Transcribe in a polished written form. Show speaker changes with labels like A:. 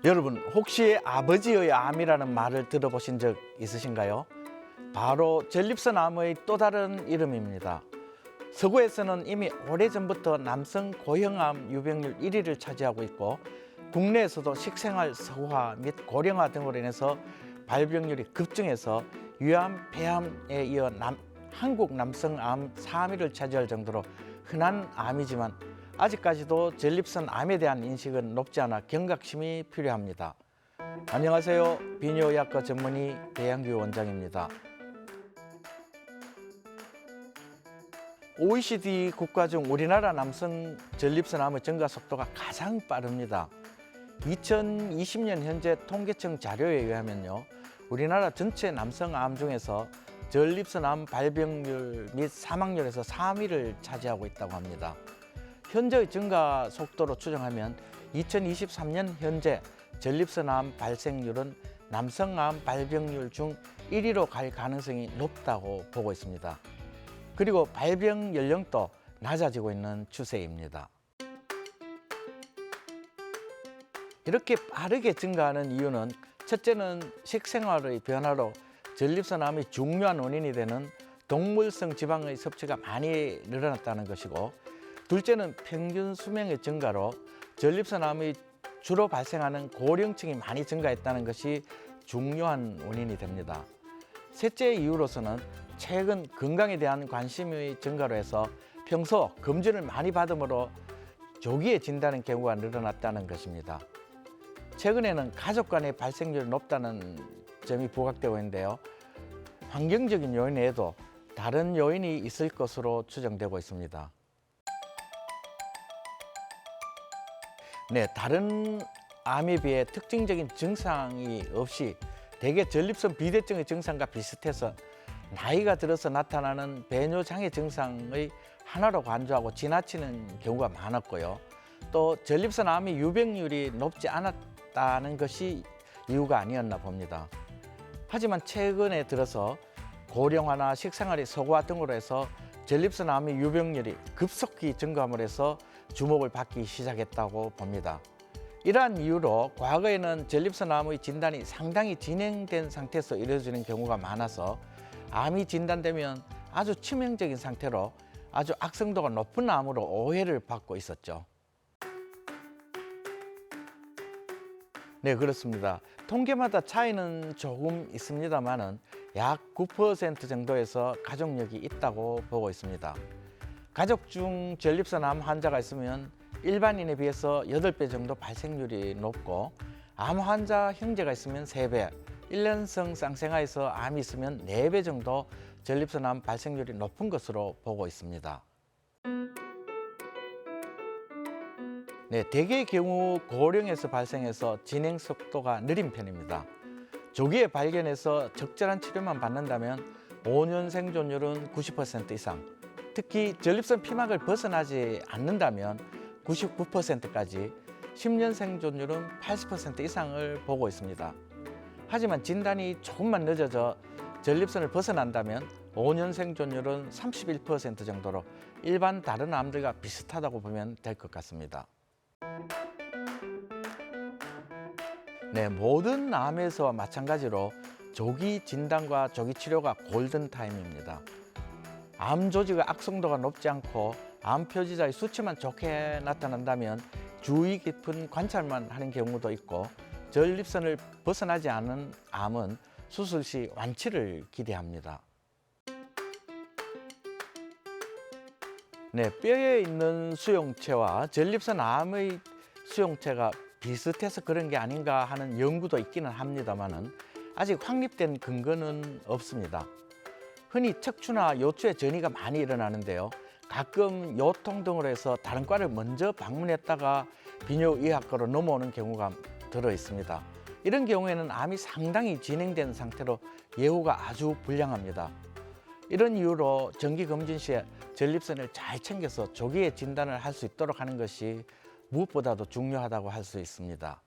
A: 여러분 혹시 아버지의 암이라는 말을 들어보신 적 있으신가요? 바로 전립선 암의 또 다른 이름입니다. 서구에서는 이미 오래전부터 남성 고형암 유병률 1위를 차지하고 있고 국내에서도 식생활 서구화 및 고령화 등으로 인해서 발병률이 급증해서 유암, 폐암에 이어 한국 남성암 3위를 차지할 정도로 흔한 암이지만 아직까지도 전립선 암에 대한 인식은 높지 않아 경각심이 필요합니다. 안녕하세요. 비뇨의학과 전문의 배양규 원장입니다. OECD 국가 중 우리나라 남성 전립선 암의 증가 속도가 가장 빠릅니다. 2020년 현재 통계청 자료에 의하면요, 우리나라 전체 남성 암 중에서 전립선 암 발병률 및 사망률에서 3위를 차지하고 있다고 합니다. 현재의 증가 속도로 추정하면 2023년 현재 전립선 암 발생률은 남성 암 발병률 중 1위로 갈 가능성이 높다고 보고 있습니다. 그리고 발병 연령도 낮아지고 있는 추세입니다. 이렇게 빠르게 증가하는 이유는 첫째는 식생활의 변화로 전립선 암의 중요한 원인이 되는 동물성 지방의 섭취가 많이 늘어났다는 것이고, 둘째는 평균 수명의 증가로 전립선 암이 주로 발생하는 고령층이 많이 증가했다는 것이 중요한 원인이 됩니다. 셋째 이유로서는 최근 건강에 대한 관심의 증가로 해서 평소 검진을 많이 받음으로 조기에 진단의 경우가 늘어났다는 것입니다. 최근에는 가족 간의 발생률이 높다는 점이 부각되고 있는데요, 환경적인 요인 외에도 다른 요인이 있을 것으로 추정되고 있습니다. 다른 암에 비해 특징적인 증상이 없이 대개 전립선 비대증의 증상과 비슷해서 나이가 들어서 나타나는 배뇨장애 증상의 하나로 간주하고 지나치는 경우가 많았고요. 또 전립선 암의 유병률이 높지 않았다는 것이 이유가 아니었나 봅니다. 하지만 최근에 들어서 고령화나 식생활의 서구화 등으로 해서 전립선 암의 유병률이 급속히 증가함으로 해서 주목을 받기 시작했다고 봅니다. 이러한 이유로 과거에는 전립선 암의 진단이 상당히 진행된 상태에서 이루어지는 경우가 많아서 암이 진단되면 아주 치명적인 상태로 아주 악성도가 높은 암으로 오해를 받고 있었죠. 네, 그렇습니다. 통계마다 차이는 조금 있습니다만은 약 9% 정도에서 가족력이 있다고 보고 있습니다. 가족 중 전립선 암 환자가 있으면 일반인에 비해서 8배 정도 발생률이 높고, 암 환자 형제가 있으면 3배, 1년성 쌍생아에서 암이 있으면 4배 정도 전립선 암 발생률이 높은 것으로 보고 있습니다. 대개의 경우 고령에서 발생해서 진행 속도가 느린 편입니다. 조기에 발견해서 적절한 치료만 받는다면 5년 생존율은 90% 이상, 특히 전립선 피막을 벗어나지 않는다면 99%까지, 10년 생존율은 80% 이상을 보고 있습니다. 하지만 진단이 조금만 늦어져 전립선을 벗어난다면 5년 생존율은 31% 정도로 일반 다른 암들과 비슷하다고 보면 될 것 같습니다. 모든 암에서와 마찬가지로 조기 진단과 조기 치료가 골든타임입니다. 암 조직의 악성도가 높지 않고 암 표지자의 수치만 좋게 나타난다면 주의 깊은 관찰만 하는 경우도 있고, 전립선을 벗어나지 않은 암은 수술 시 완치를 기대합니다. 뼈에 있는 수용체와 전립선 암의 수용체가 비슷해서 그런 게 아닌가 하는 연구도 있기는 합니다만은 아직 확립된 근거는 없습니다. 흔히 척추나 요추에 전이가 많이 일어나는데요, 가끔 요통 등으로 해서 다른 과를 먼저 방문했다가 비뇨의학과로 넘어오는 경우가 들어 있습니다. 이런 경우에는 암이 상당히 진행된 상태로 예후가 아주 불량합니다. 이런 이유로 정기검진 시에 전립선을 잘 챙겨서 조기에 진단을 할 수 있도록 하는 것이 무엇보다도 중요하다고 할 수 있습니다.